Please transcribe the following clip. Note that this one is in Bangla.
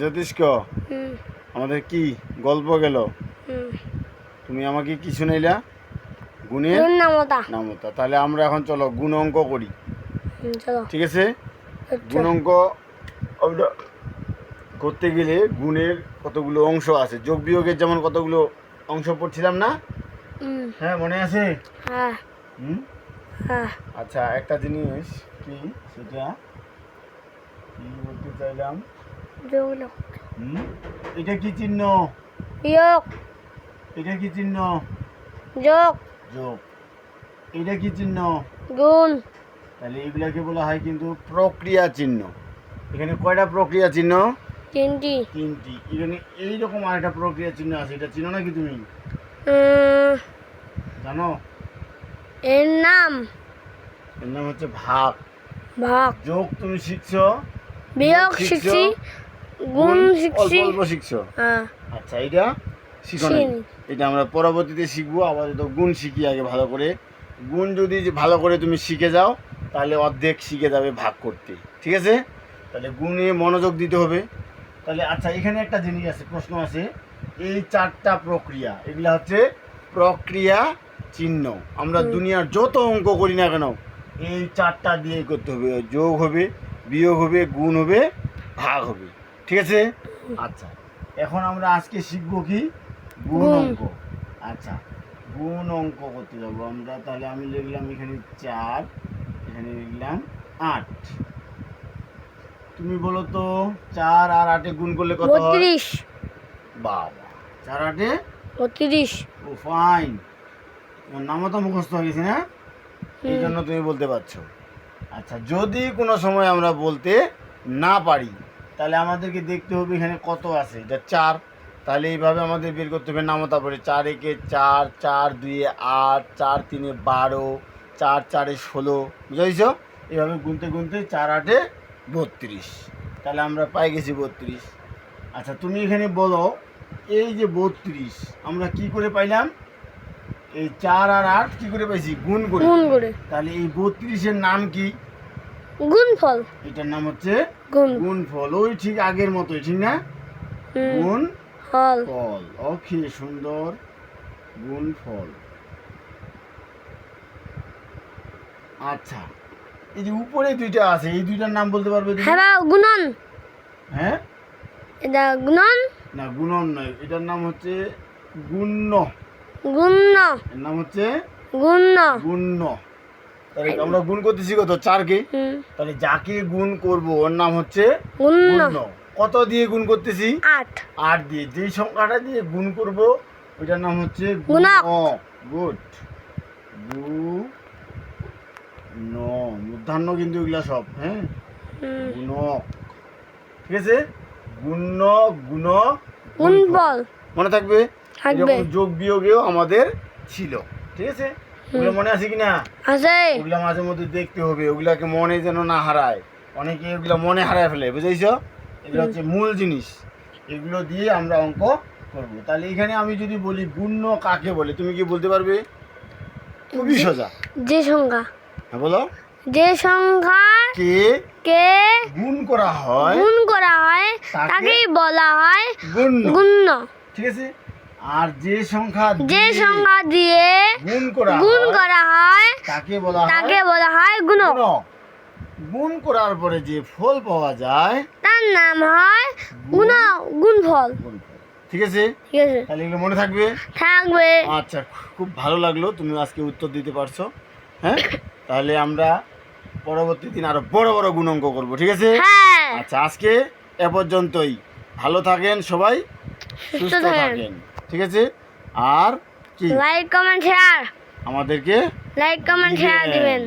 জ্যোতিষ্ক, আমাদের কি গল্প গেল? তুমি আমাকে কি শুনাইলা? গুণের নামতা। তাহলে আমরা এখন চলো গুণ অঙ্ক করি। ঠিক আছে? গুণ অঙ্ক করতে গেলে গুণের কতগুলো অংশ আছে, যোগ বিয়োগের যেমন কতগুলো অংশ পড়ছিলাম না? হ্যাঁ, মনে আছে? আচ্ছা, একটা জিনিস কি সেটা কি বলতে চাইলাম, এটা কি চিহ্ন? বিয়োগ। এটা কি চিহ্ন? যোগ। যোগ। এটা কি চিহ্ন? গুণ। তাহলে এগুলাকে বলা হয় কিন্তু প্রক্রিয়া চিহ্ন। এখানে কয়টা প্রক্রিয়া চিহ্ন? তিনটি। এখানে এইরকম আরেকটা প্রক্রিয়া চিহ্ন আছে, এটা চিহ্ন নাকি তুমি জানো? এর নাম হচ্ছে ভাগ। ভাগ। যোগ তুমি শিখছো, বিয়োগ শিখছি, গুণ শিখছি, অল্প শিখছো। আচ্ছা, এটা শিখো না, এটা আমরা পরবর্তীতে শিখবো। আপাতত গুণ শিখি আগে ভালো করে। গুণ যদি ভালো করে তুমি শিখে যাও তাহলে অর্ধেক শিখে যাবে ভাগ করতে। ঠিক আছে? তাহলে গুণে মনোযোগ দিতে হবে। তাহলে আচ্ছা, এখানে একটা জিনিস আছে, প্রশ্ন আছে, এই চারটা প্রক্রিয়া, এগুলা হচ্ছে প্রক্রিয়া চিহ্ন। আমরা দুনিয়ার যত অঙ্ক করি না কেন এই চারটা দিয়ে করতে হবে। যোগ হবে, বিয়োগ হবে, গুণ হবে, ভাগ হবে। ঠিক আছে? আচ্ছা, এখন আমরা আজকে শিখবো কি? গুণ অঙ্ক। আচ্ছা, গুণ অঙ্ক করতে যাবো আমরা। তাহলে আমি লিখলাম এখানে 4, এখানে লিখলাম 8। তুমি বলো তো 4 আর 8 গুণ করলে কত হয়? 32। বাবা, 4 8 32। ও ফাইন, তোমার নামও তো মুখস্থ হয়ে গেছে না, এই জন্য তুমি বলতে পারছো। আচ্ছা, যদি কোনো সময় আমরা বলতে না পারি তাহলে আমাদেরকে দেখতে হবে এখানে কত আছে। এটা 4, তাহলে এইভাবে আমাদের বের করতে হবে নামতা পড়ে। 4 একে 4, 4 2 8, 4 3 12, 4 4 16। বুঝেছ? এইভাবে গুনতে গুনতে 4 8 32। তাহলে আমরা পাই গেছি 32। আচ্ছা, তুমি এখানে বলো এই যে 32 আমরা কি করে পাইলাম? এই 4 আর 8 কি করে পাইছি? গুণ করে। তাহলে এই 32-এর নাম কি? গুণফল। এটার নাম হচ্ছে গুণফল। ওই ঠিক আগের মতোই, ঠিক না? গুণফল। ওকে, সুন্দর, গুণফল। আচ্ছা, এই যে উপরে দুইটা আছে, এই দুইটার নাম বলতে পারবে তুমি? হ্যাঁ, গুণন। হ্যাঁ, এটা গুণন না, গুণন নয়, এটার নাম হচ্ছে গুণ্য। গুণ্য। এর নাম হচ্ছে গুণ্য। তাহলে আমরা গুণ করতেছি কত? 4 কে। তাহলে যাকে গুণ করব ওর নাম হচ্ছে গুণ্য। কত দিয়ে গুণ করতেছি? 8 দিয়ে। যেই সংখ্যাটা দিয়ে গুণ করব ওইটার নাম হচ্ছে গুণক। গুড, গুণ, মূর্ধন্য কিন্তু এগুলা সব। হ্যাঁ, গুণক। ঠিক আছে? গুণ্য, গুণ, গুণফল মনে থাকবে। এরকম যোগ বিয়োগেও আমাদের ছিল। ঠিক আছে? ওগুলো মনে আছে কিনা? আছে। ওগুলা মাঝে মধ্যে দেখতে হবে, ওগুলাকে মনে যেন না হারায়। অনেকে ওগুলা মনে হারায় ফেলে, বুঝেছো? এগুলো হচ্ছে মূল জিনিস, এগুলো দিয়ে আমরা অঙ্ক করব। তাহলে এখানে আমি যদি বলি গুণ্য কাকে বলে, তুমি কি বলতে পারবে? খুবই সোজা। যে সংখ্যা। হ্যাঁ, বলো। যে সংখ্যা কে গুণ করা হয় তাকেই বলা হয় গুণ্য। ঠিক আছে? আর যে সংখ্যা দিয়ে গুণ করা হয় তাকে বলা হয় গুণক। গুণ করার পরে যে ফল পাওয়া যায় তার নাম হয় গুণফল। ঠিক আছে? তাহলে এগুলো মনে থাকবে। আচ্ছা, খুব ভালো লাগলো তুমি আজকে উত্তর দিতে পারছো। হ্যাঁ, তাহলে আমরা পরবর্তী দিন আরো বড় বড় গুণ অঙ্ক করবো। ঠিক আছে? আচ্ছা, আজকে এ পর্যন্তই। ভালো থাকেন সবাই, সুস্থ থাকেন। ঠিক আছে? আর কি, লাইক কমেন্ট শেয়ার, আমাদেরকে লাইক কমেন্ট শেয়ার দিবেন।